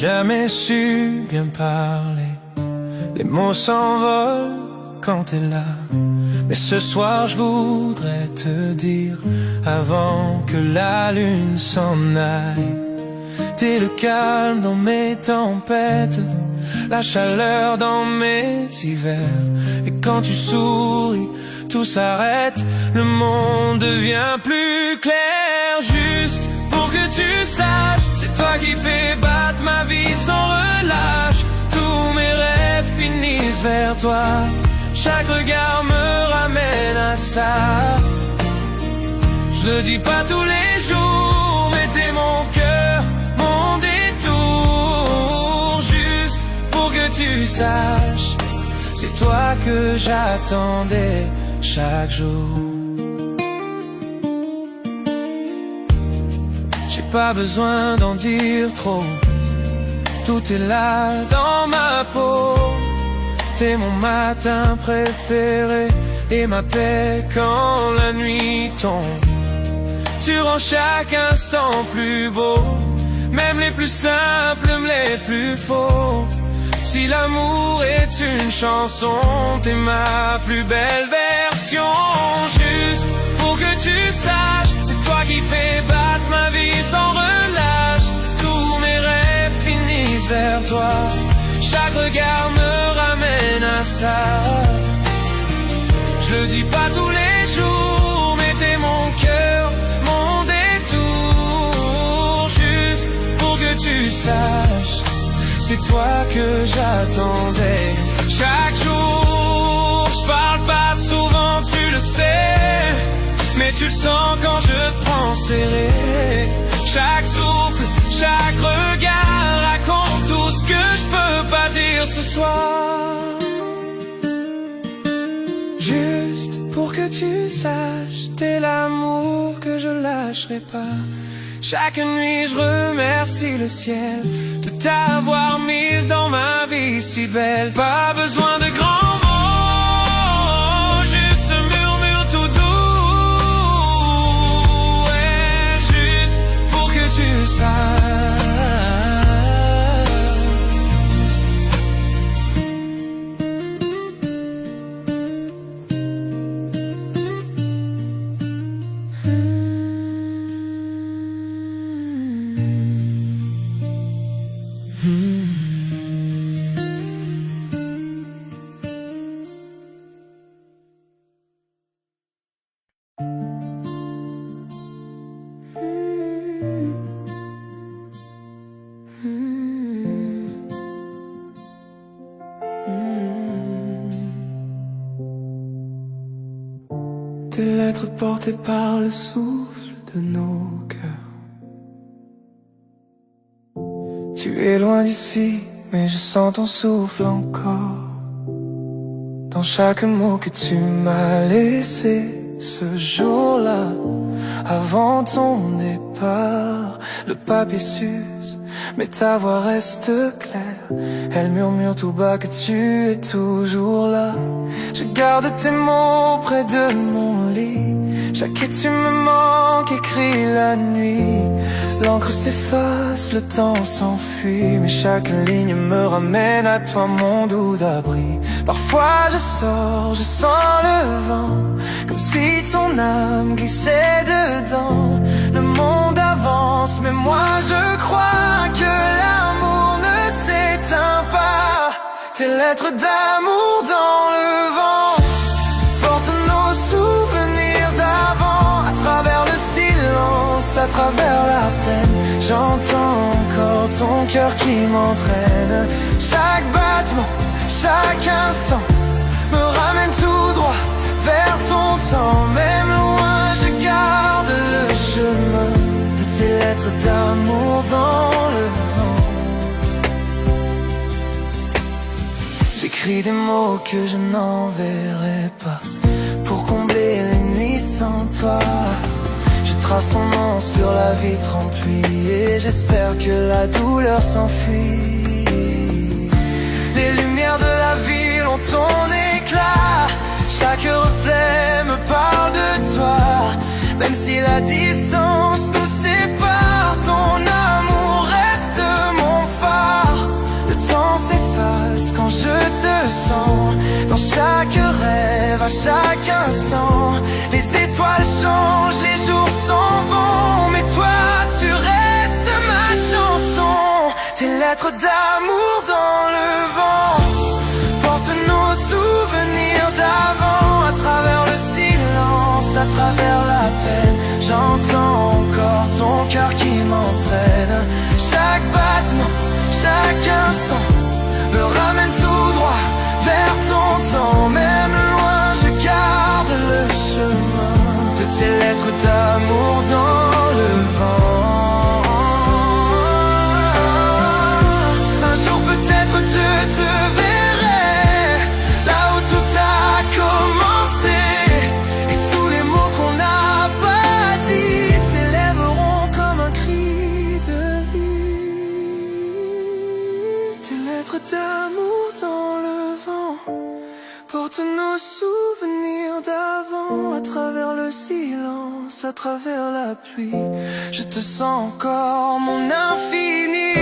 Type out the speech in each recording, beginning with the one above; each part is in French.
jamais su bien parler. Les mots s'envolent quand t'es là. Mais ce soir je voudrais te dire, avant que la lune s'en aille, t'es le calme dans mes tempêtes, la chaleur dans mes hivers. Et quand tu souris, tout s'arrête, le monde devient plus clair. Juste pour que tu saches, c'est toi qui fais battre ma vie sans relâche. Tous mes rêves finissent vers toi, chaque regard me ramène à ça. Je le dis pas tous les jours, mais t'es mon cœur, mon détour. Juste pour que tu saches, c'est toi que j'attendais chaque jour. J'ai pas besoin d'en dire trop, tout est là dans ma peau. T'es mon matin préféré et ma paix quand la nuit tombe. Tu rends chaque instant plus beau, même les plus simples, même les plus faux. Si l'amour est une chanson, t'es ma plus belle version. Juste pour que tu saches, c'est toi qui fais battre ma vie sans relâche. Tous mes rêves finissent vers toi, chaque regard me ramène à ça. Je le dis pas tous les jours, mais t'es mon cœur, mon détour. Juste pour que tu saches, c'est toi que j'attendais chaque jour. Je parle pas souvent, tu le sais, mais tu le sens quand je te prends serré. Chaque souffle, chaque regard raconte tout ce que je peux pas dire ce soir. Juste pour que tu saches, t'es l'amour que je lâcherai pas. Chaque nuit je remercie le ciel de t'avoir mise dans ma vie si belle. Pas besoin de grands mots, juste ce murmure tout doux. Ouais, juste pour que tu saches. Des lettres portées par le souffle de nos cœurs. Tu es loin d'ici, mais je sens ton souffle encore dans chaque mot que tu m'as laissé ce jour-là. Avant ton départ, le papier s'use, mais ta voix reste claire. Elle murmure tout bas que tu es toujours là. Je garde tes mots près de mon lit. Chaque tu me manque écrit la nuit. L'encre s'efface, le temps s'enfuit, mais chaque ligne me ramène à toi, mon doux d'abri. Parfois je sors, je sens le vent, comme si ton âme glissait dedans. Le monde avance, mais moi je crois que l'amour ne s'éteint pas. Tes lettres d'amour dans le vent portent nos souvenirs d'avant. À travers le silence, à travers la peine, j'entends encore ton cœur qui m'entraîne. Chaque battement, chaque instant me ramène tout droit vers ton temps. Même loin, je garde le chemin de tes lettres d'amour dans le vent. J'écris des mots que je n'enverrai pas pour combler les nuits sans toi. Je trace ton nom sur la vitre remplie et j'espère que la douleur s'enfuit. Les lumières de la ville ont ton éclat, chaque reflet me parle de toi. Même si la distance nous sépare, ton amour reste mon phare. à chaque instant. Les étoiles changent, les jours s'en vont, mais toi tu restes ma chanson. Tes lettres d'amour dans le vent portent nos souvenirs d'avant. À travers le silence, à travers la peine, j'entends encore ton cœur qui m'entraîne. Chaque battement, chaque instant me ramène tout droit vers ton temps. Même loin, je garde le chemin de tes lettres d'amour dans le vent. Un jour peut-être je te verrai là où tout a commencé, et tous les mots qu'on n'a pas dit s'élèveront comme un cri de vie. Tes lettres d'amour dans le vent portent nos souvenirs d'avant. À travers le silence, à travers la pluie, je te sens encore, mon infini.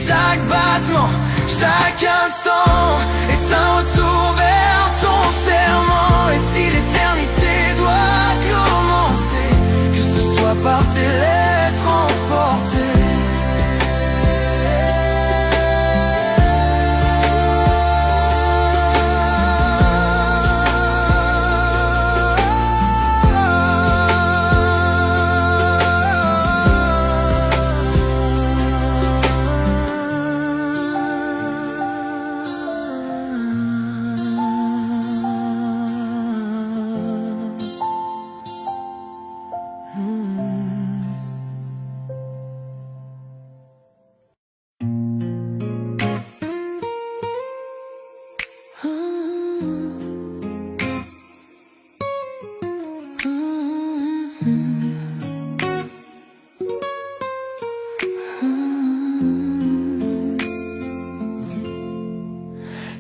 Chaque battement, chaque instant est un retour vers ton serment. Et si l'éternité doit commencer, que ce soit par tes lettres emportées.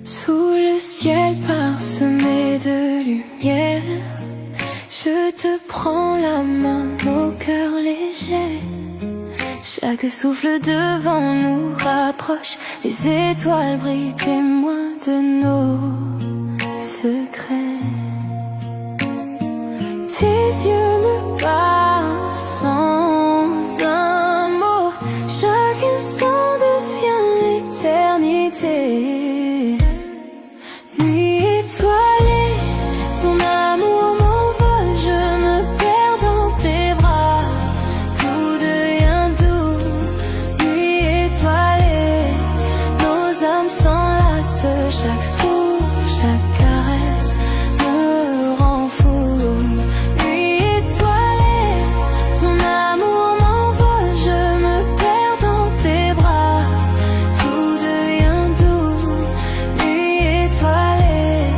Sous le ciel parsemé de lumière, je te prends la main, nos cœurs légers. Chaque souffle devant nous rapproche, les étoiles brillent, témoins de nos secrets. Tes yeux me parlent sans un mot, chaque instant devient éternité. Nuit étoilée, ton amour m'envole, je me perds dans tes bras, tout devient doux. Nuit étoilée, nos âmes s'enlacent, chaque souffle, chaque caresse me rend fou. Nuit étoilée, ton amour m'envole, je me perds dans tes bras, tout devient doux. Nuit étoilée,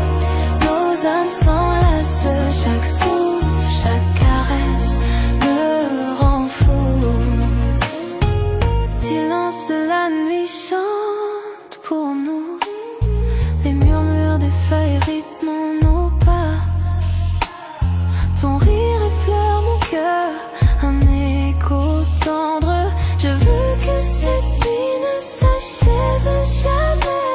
nos âmes s'enlacent, chaque souffle, chaque caresse me rend fou. Silence de la nuit chante pour nous, les murmures des feuilles rythment nos pas. Ton rire effleure mon cœur, un écho tendre. Je veux que cette nuit ne s'achève jamais.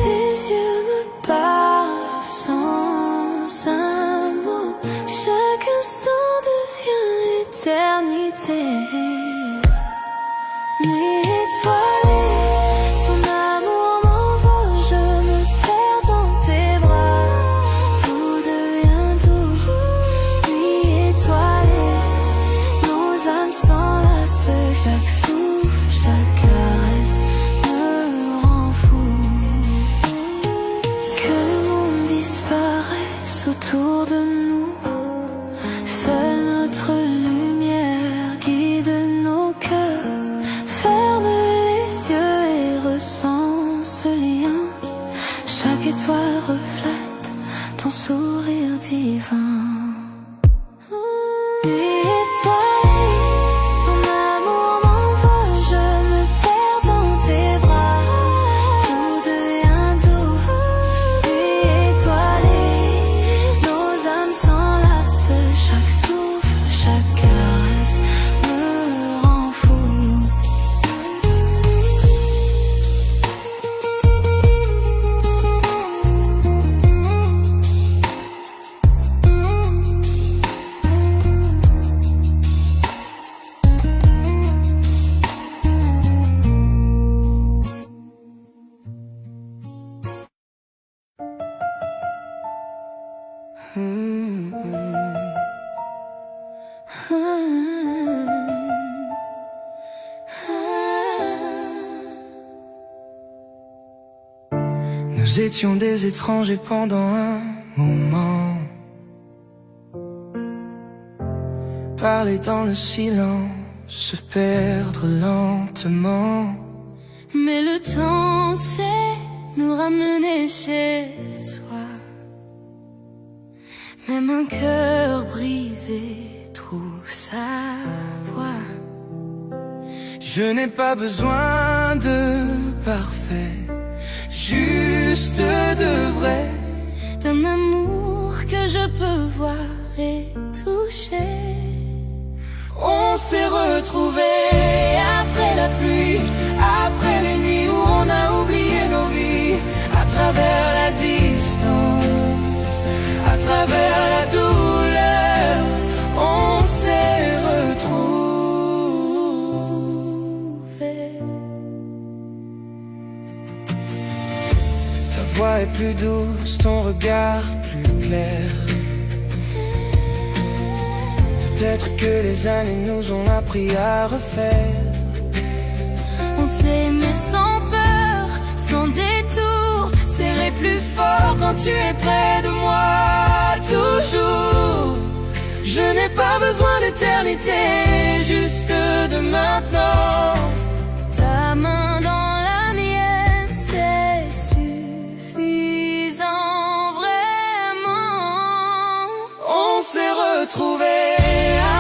Tes yeux me parlent sans un mot, chaque instant devient éternité. Nuit étoilée, ton amour m'envole, je me perds dans tes bras, tout devient doux. Nuit étoilée, nos âmes s'enlacent, chaque souffle, chaque caresse me rend fou. Que le monde disparaisse autour de nous, seule notre lumière guide nos cœurs. Ferme les yeux et ressens ce lien, chaque étoile reflète ton sourire divin. Nuit étoilée, ton amour m'envole, je me perds dans tes bras, tout devient doux. Nuit étoilée, nos âmes s'enlacent, chaque souffle, chaque caresse me rend fou. Nous étions des étrangers pendant un moment, parler dans le silence, se perdre lentement. Mais le temps sait nous ramener chez soi. Même un cœur brisé trouve sa voie. Je n'ai pas besoin de parfait, juste de vrai, d'un amour que je peux voir et toucher. On s'est retrouvés après la pluie, après les nuits où on a oublié nos vies, à travers la distance, à travers la douleur, on s'est retrouvés. Ta voix est plus douce, ton regard plus clair. Peut-être que les années nous ont appris à refaire. On s'est aimé sans peur, sans détour, serré plus fort quand tu es près de moi, toujours. Je n'ai pas besoin d'éternité, juste de maintenant. Ta main dans la mienne, c'est suffisant, vraiment. On s'est retrouvés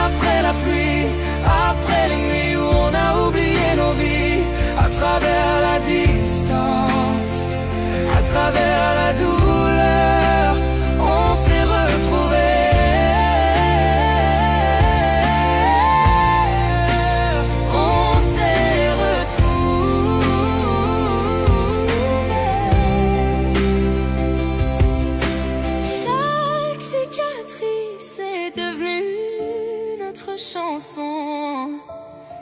après la pluie, après les nuits où on a oublié nos vies, à travers la distance, à travers la douleur, on s'est retrouvés. On s'est retrouvés. Chaque cicatrice est devenue notre chanson.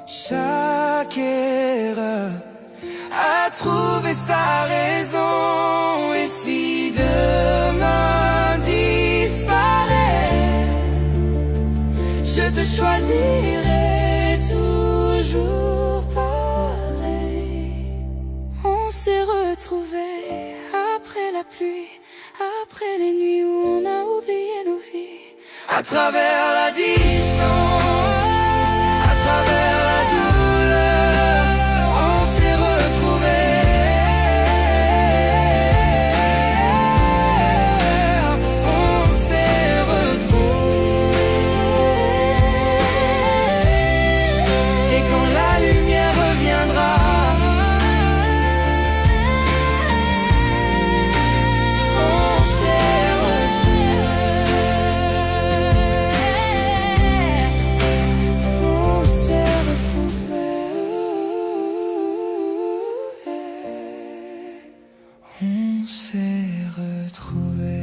Chaque erreur a trouvé sa raison. Et si demain disparaît, je te choisirai toujours pareil. On s'est retrouvés après la pluie, après les nuits où on a oublié nos vies, à travers la distance, à travers la douleur, on s'est retrouvés. On s'est retrouvés. Et quand la lumière reviendra, on s'est retrouvés. On s'est retrouvés. On s'est retrouvés.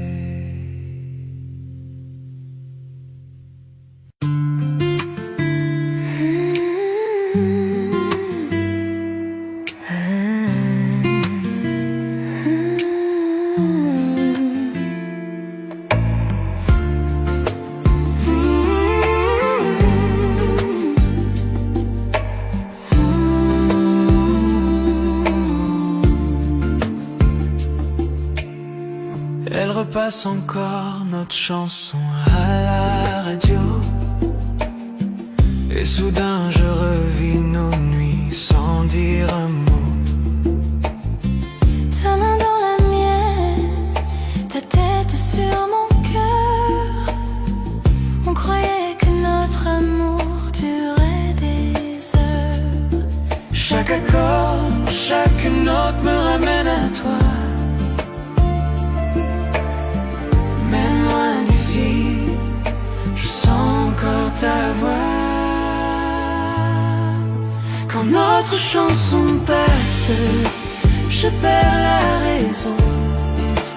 Elle repasse encore notre chanson à la radio. Et soudain je revis nos nuits sans dire un mot. Ta main dans la mienne, ta tête sur mon cœur. On croyait que notre amour durait des heures. Chaque accord, chaque note me ramène à toi. Même loin d'ici, je sens encore ta voix. Quand notre chanson passe, je perds la raison.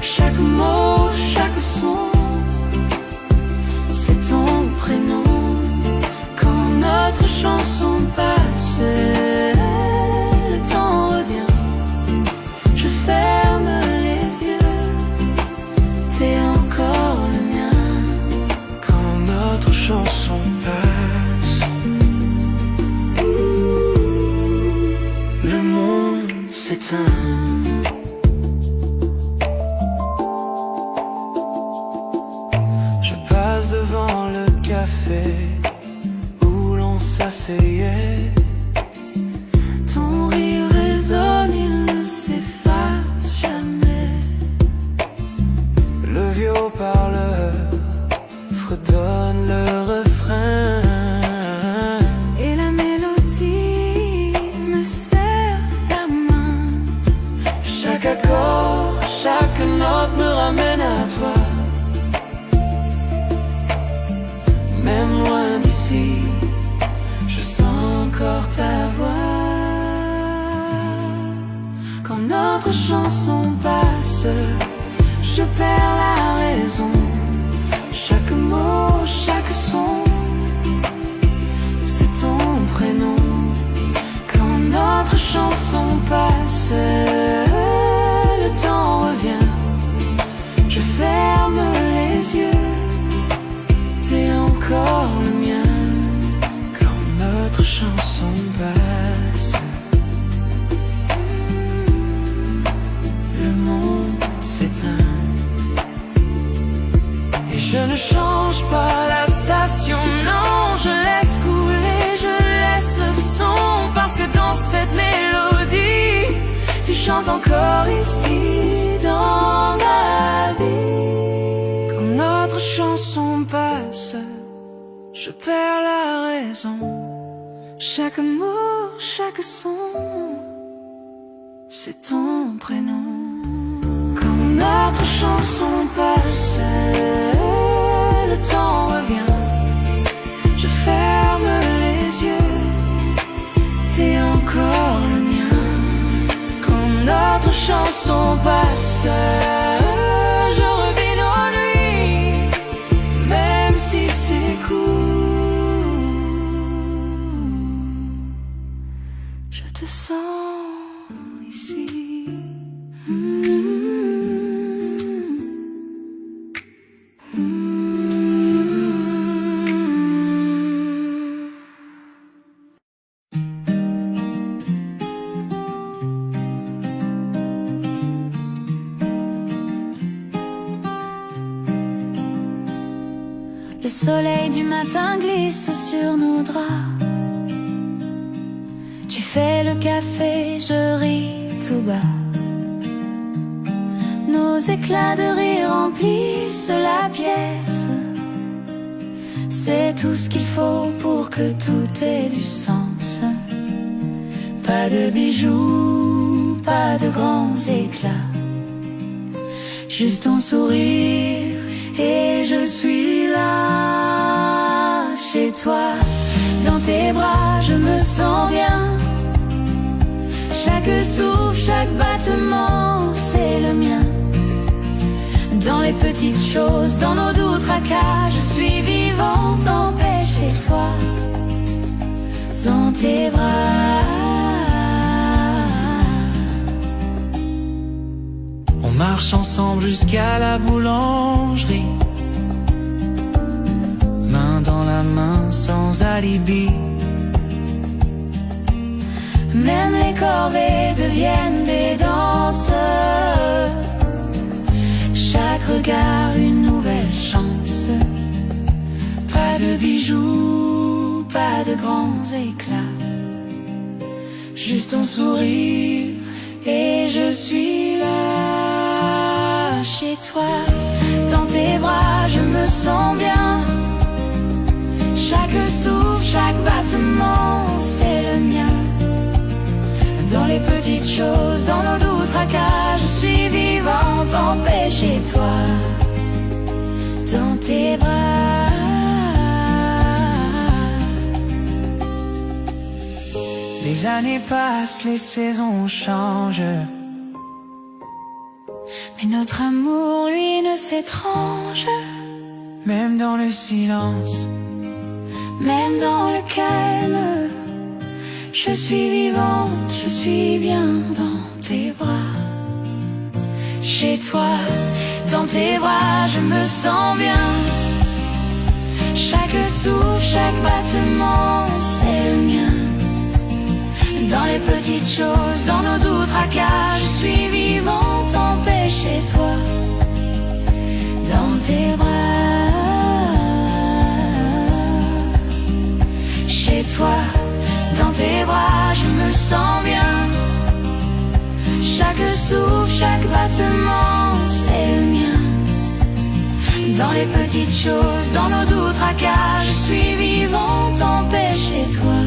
Chaque mot, chaque son, c'est ton prénom. Quand notre chanson passe, le temps revient. Je ferme les yeux, t'es encore le mien. Je passe devant le café où l'on s'asseyait. Ton rire résonne, il ne s'efface jamais. Le vieux haut-parleur fredonne le refrain. Et la mélodie me serre la main. Chaque accord, chaque note me ramène à toi. Même loin d'ici, je sens encore ta voix. Quand notre chanson passe, je perds la raison. Chaque mot, chaque son, c'est ton prénom. Quand notre chanson passe, le temps revient. Je ferme les yeux, t'es encore le mien. Quand notre chanson passe, le monde s'éteint. et je ne change pas la station, non, je laisse couler, je laisse le son. Parce que dans cette mélodie, Tu chantes encore ici dans ma vie. quand notre chanson passe, je perds la raison. Chaque mot, chaque son, c'est ton prénom. Quand notre chanson passe, le temps revient. Je ferme les yeux, t'es encore le mien. Quand notre chanson passe, je revis nos nuits, même si c'est court. Je te sens ici. Le soleil du matin glisse sur nos draps. Tu fais le café, je ris tout bas. Nos éclats de rire remplissent la pièce. C'est tout ce qu'il faut pour que tout ait du sens. Pas de bijoux, pas de grands éclats, juste ton sourire et je suis là. Chez toi, dans tes bras, je me sens bien. Chaque souffle, chaque battement, c'est le mien. Dans les petites choses, dans nos doux tracas, je suis vivante en paix chez toi. Dans tes bras. On marche ensemble jusqu'à la boulangerie, main dans la main sans alibi. Même les corvées deviennent des danses. Chaque regard une nouvelle chance. Pas de bijoux, pas de grands éclats, juste ton sourire et je suis là. Chez toi, dans tes bras, je me sens bien. Chaque souffle, chaque battement, c'est le mien. Dans les petites choses, dans nos doux tracas, je suis vivante en paix chez toi. Dans tes bras. Les années passent, les saisons changent, Mais notre amour, lui, ne s'étrange. même dans le silence, Même dans le calme, je suis vivante, je suis bien dans tes bras. Chez toi, dans tes bras, je me sens bien. Chaque souffle, chaque battement, c'est le mien. Dans les petites choses, dans nos doux tracas, je suis vivante en paix chez toi, dans tes bras. Chez toi, dans tes bras, je me sens bien. Chaque souffle, chaque battement, c'est le mien. Dans les petites choses, dans nos doux tracas, je suis vivante en paix chez toi,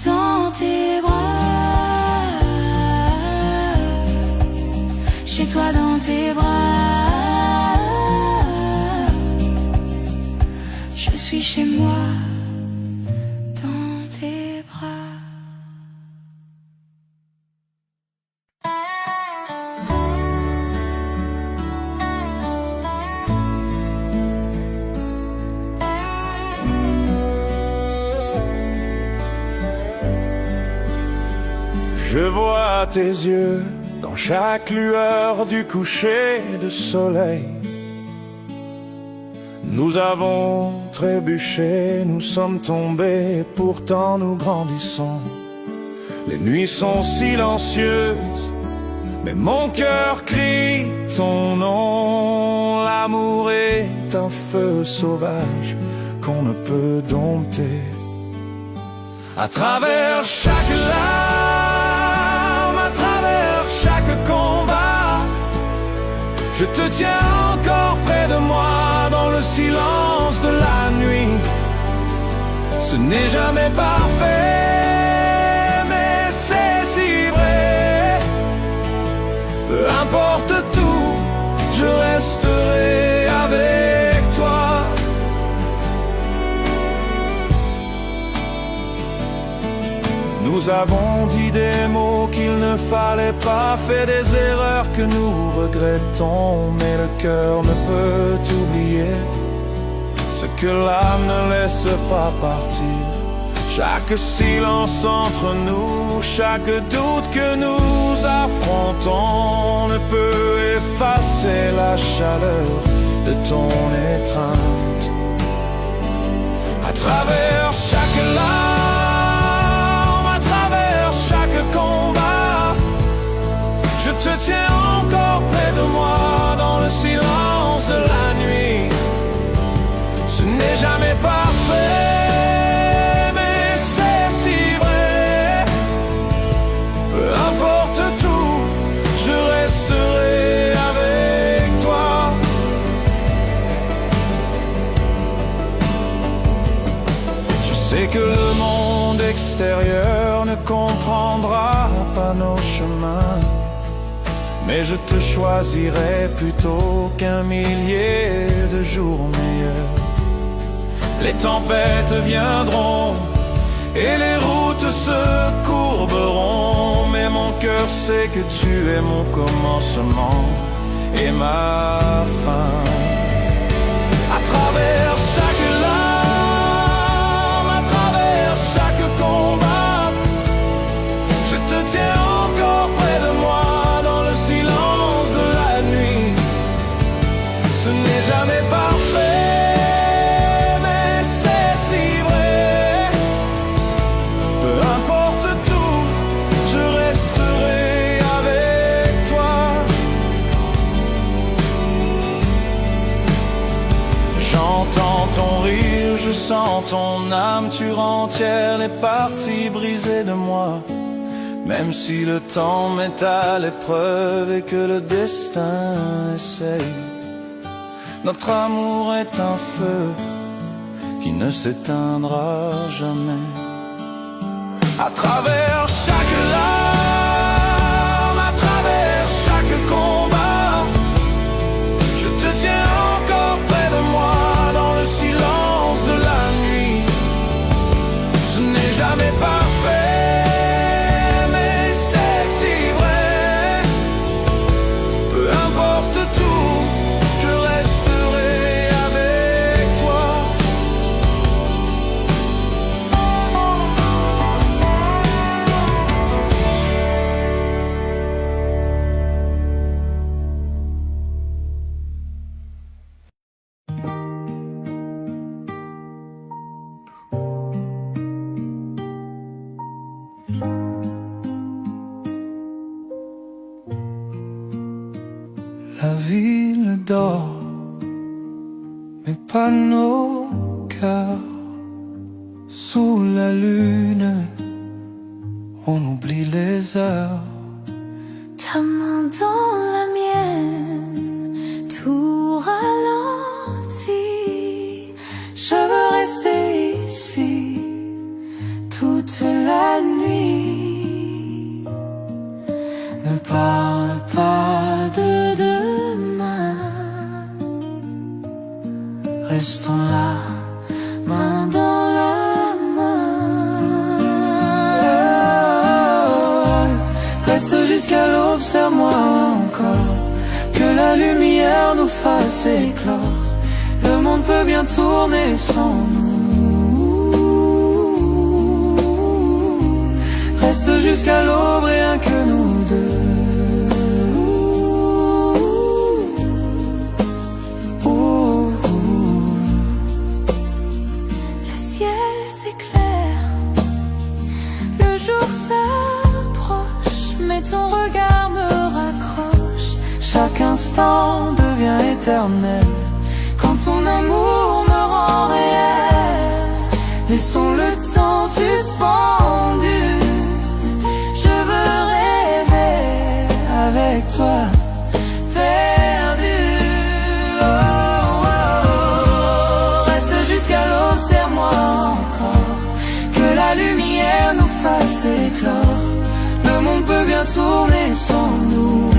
dans tes bras. Chez toi, dans tes bras, je suis chez moi, dans tes bras. Je vois tes yeux dans chaque lueur du coucher de soleil. Nous avons trébuché, nous sommes tombés, pourtant nous grandissons. Les nuits sont silencieuses, mais mon cœur crie ton nom. L'amour est un feu sauvage qu'on ne peut dompter. À travers chaque larme, à travers chaque combat, je te tiens encore près de moi dans le silence de la nuit. Ce n'est jamais parfait, mais c'est si vrai. Peu importe tout, je resterai avec toi. Nous avons dit des mots qu'il ne fallait pas, fait des erreurs que nous regrettons, mais le cœur ne peut oublier ce que l'âme ne laisse pas partir. Chaque silence entre nous, chaque doute que nous affrontons ne peut effacer la chaleur de ton étreinte. À travers chaque larme, à travers chaque combat, je te tiens encore près de moi dans le silence de la nuit. Ce n'est jamais parfait, mais c'est si vrai. Peu importe tout, je resterai avec toi. Je sais que le monde extérieur ne comprendra pas nos chemins, mais je te choisirai plutôt qu'un millier de jours meilleurs. Les tempêtes viendront et les routes se courberont, mais mon cœur sait que tu es mon commencement et ma fin. À travers chaque larme, à travers chaque combat, je te tiens encore près de moi dans le silence de la nuit. Ce n'est jamais parfait, mais c'est si vrai. Peu importe tout, je resterai avec toi. J'entends ton rire, je sens ton âme, tu rentières les parties brisées de moi. Même si le temps met à l'épreuve et que le destin essaye, notre amour est un feu qui ne s'éteindra jamais. À travers chaque larme, à travers chaque combat, je te tiens encore près de moi dans le silence de la nuit. Ce n'est jamais parfait, mais c'est si vrai. Peu importe tout, je resterai avec toi. dort, mais pas nos cœurs. Sous la lune, on oublie les heures. Ta main dans la mienne, tout ralenti. Je veux rester ici toute la nuit. Ne parle pas de demain. Restons là, main dans la main. Reste jusqu'à l'aube, serre-moi encore, que la lumière nous fasse éclore. Le monde peut bien tourner sans nous. Reste jusqu'à l'aube, rien que nous deux. Le ciel s'éclaire, le jour s'approche, mais ton regard me raccroche. Chaque instant devient éternel quand ton amour me rend réel. Laissons le temps suspendu. Je veux rêver avec toi, perdu. Oh, oh, oh. Reste jusqu'à l'aube, serre-moi encore, que la lumière nous fasse éclore. Le monde peut bien tourner sans nous.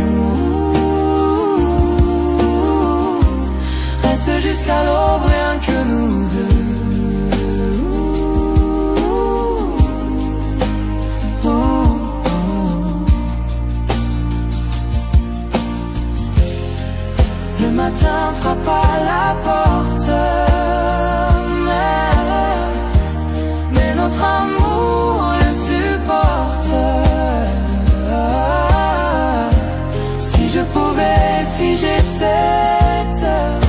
Reste jusqu'à l'aube, rien que nous deux. Oh, oh. Le matin frappe à la porte, mais notre amour le supporte. Si je pouvais figer cette heure,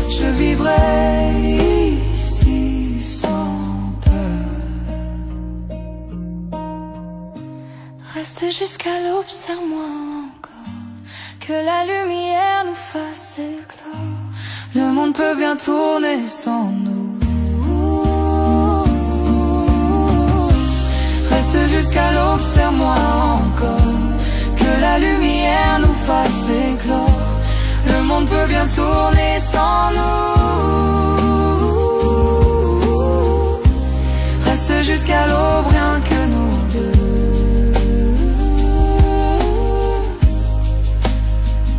je vivrai ici sans peur. Reste jusqu'à l'aube, serre-moi encore, que la lumière nous fasse éclore. Le monde peut bien tourner sans nous. Reste jusqu'à l'aube, serre-moi encore, que la lumière nous fasse éclore. Le monde peut bien tourner sans nous. Reste jusqu'à l'aube, rien que nous deux.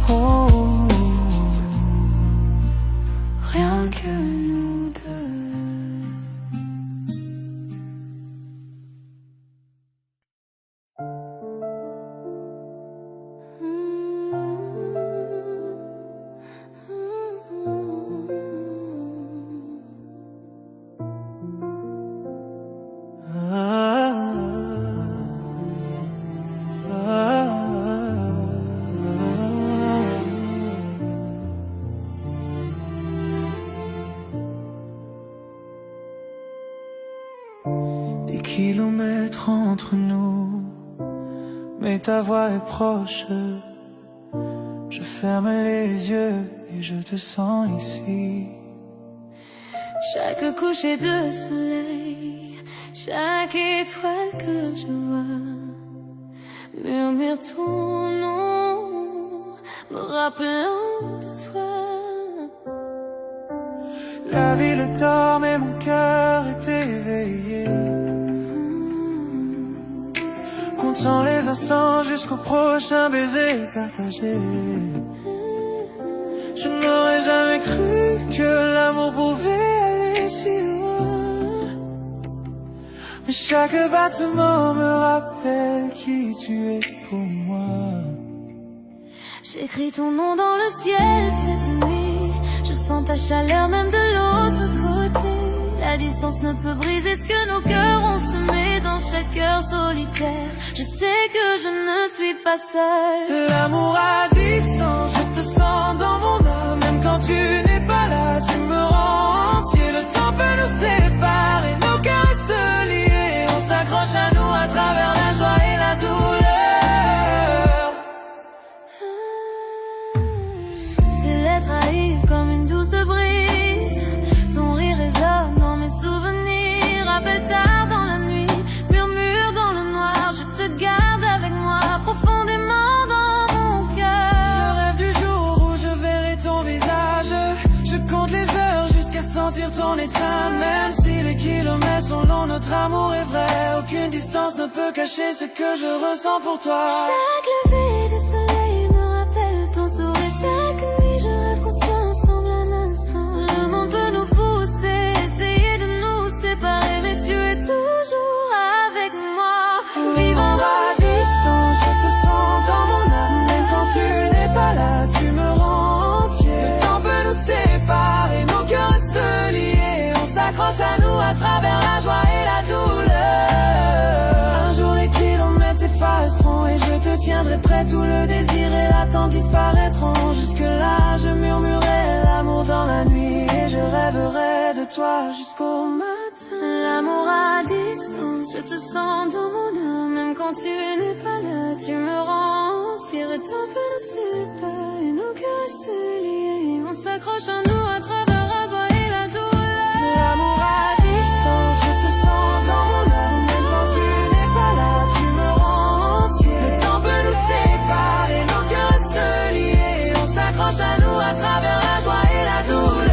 Oh, rien que nous deux. Des kilomètres entre nous, mais ta voix est proche. Je ferme les yeux et je te sens ici. Chaque coucher de soleil, chaque étoile que je vois murmure ton nom, me rappelant de toi. La ville dort mais mon cœur est éveillé, comptant les instants jusqu'au prochain baiser partagé. Je n'aurais jamais cru que l'amour pouvait aller si loin, mais chaque battement me rappelle qui tu es pour moi. J'écris ton nom dans le ciel cette nuit, je sens ta chaleur même de l'autre côté. La distance ne peut briser ce que nos cœurs ont semé dans chaque cœur solitaire. Je sais que je ne suis pas seule. L'amour à distance, je te sens dans mon âme. Même quand tu n'es pas là, tu me rends entier. Le temps peut nous séparer, nos cœurs restent liés. On s'accroche à nous à travers la joie et la douleur. distance ne peut cacher ce que je ressens pour toi. Chaque lever de soleil me rappelle ton sourire. Chaque nuit je rêve qu'on soit ensemble un instant. Le monde peut nous pousser, essayer de nous séparer, mais tu es toujours avec moi. Vivons à distance, je te sens dans mon âme. Même quand tu n'es pas là, tu me rends entier. Le temps peut nous séparer, nos cœurs restent liés. On s'accroche à nous à travers la joie et la douleur. Un jour les kilomètres s'effaceront et je te tiendrai prêt. Tout le désir et l'attente disparaîtront. Jusque là je murmurerai l'amour dans la nuit et je rêverai de toi jusqu'au matin. L'amour à distance, je te sens dans mon âme. Même quand tu n'es pas là, tu me rends entier. Le temps peut nous séparer, nos cœurs restent liés. On s'accroche à nous à travers la joie et la douleur. L'amour à distance, je te sens dans mon âme. Même quand tu n'es pas là, tu me rends entier. Le temps peut nous séparer, nos cœurs restent liés. On s'accroche à nous à travers la joie et la douleur.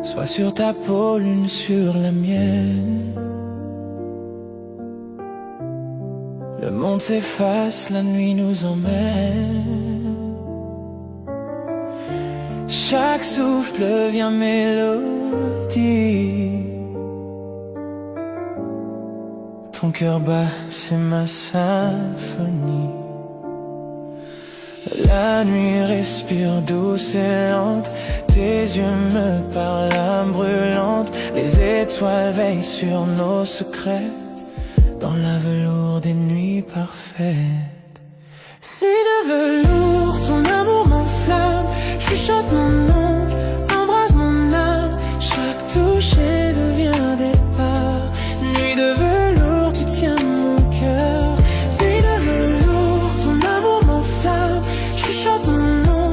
Sois sur ta peau, l'une sur la mienne. Le monde s'efface, la nuit nous emmène. Chaque souffle devient mélodie. Ton cœur bat, c'est ma symphonie. La nuit respire douce et lente. Tes yeux me parlent, l'âme brûlante. Les étoiles veillent sur nos secrets dans la velours des nuits parfaites. Nuit de velours, ton amour m'enflamme. Chuchote mon nom, embrasse mon âme. Chaque toucher devient départ. Nuit de velours, tu tiens mon cœur. Nuit de velours, ton amour m'enflamme. Chuchote mon nom,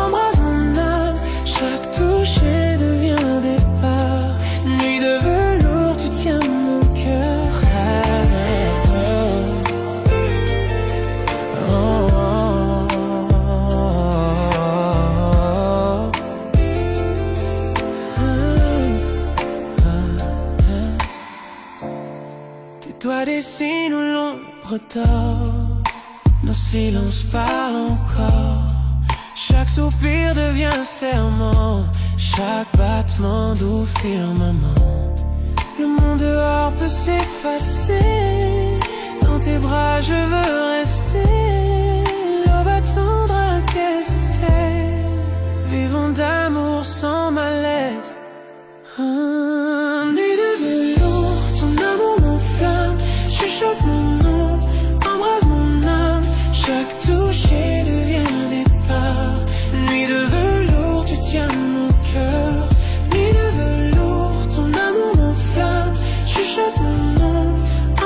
embrasse mon âme. Chaque toucher devient départ. Nuit de velours, tu tiens mon cœur. Tes doigts dessinent où l'ombre dort. Nos silences parlent encore. Chaque soupir devient un serment. Chaque battement doux firmament. Le monde dehors peut s'effacer. Dans tes bras je veux rester. L'aube attendra qu'elle s'éteigne. Vivons d'amour sans malaise. Nuit de velours, ton amour m'enflamme. Chuchote mon nom, embrasse mon âme. Chaque toucher devient départ. Nuit de velours, tu tiens mon cœur. Nuit de velours, ton amour m'enflamme. Chuchote mon nom,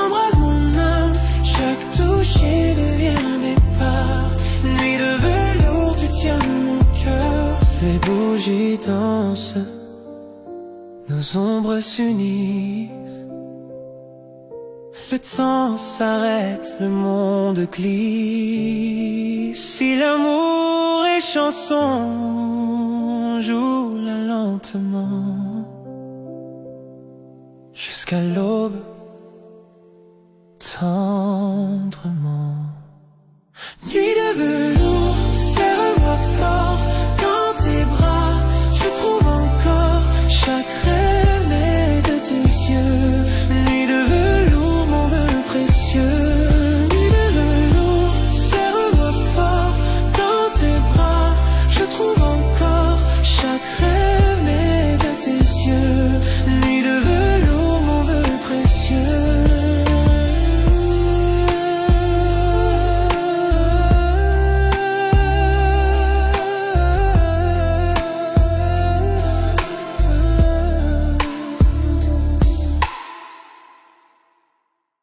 embrasse mon âme. Chaque toucher devient départ. Nuit de velours, tu tiens mon cœur. Les bougies dansent, nos ombres s'unissent. Le temps s'arrête, le monde glisse. Si l'amour est chanson, joue-la lentement. Jusqu'à l'aube, tendrement. Nuit de velours.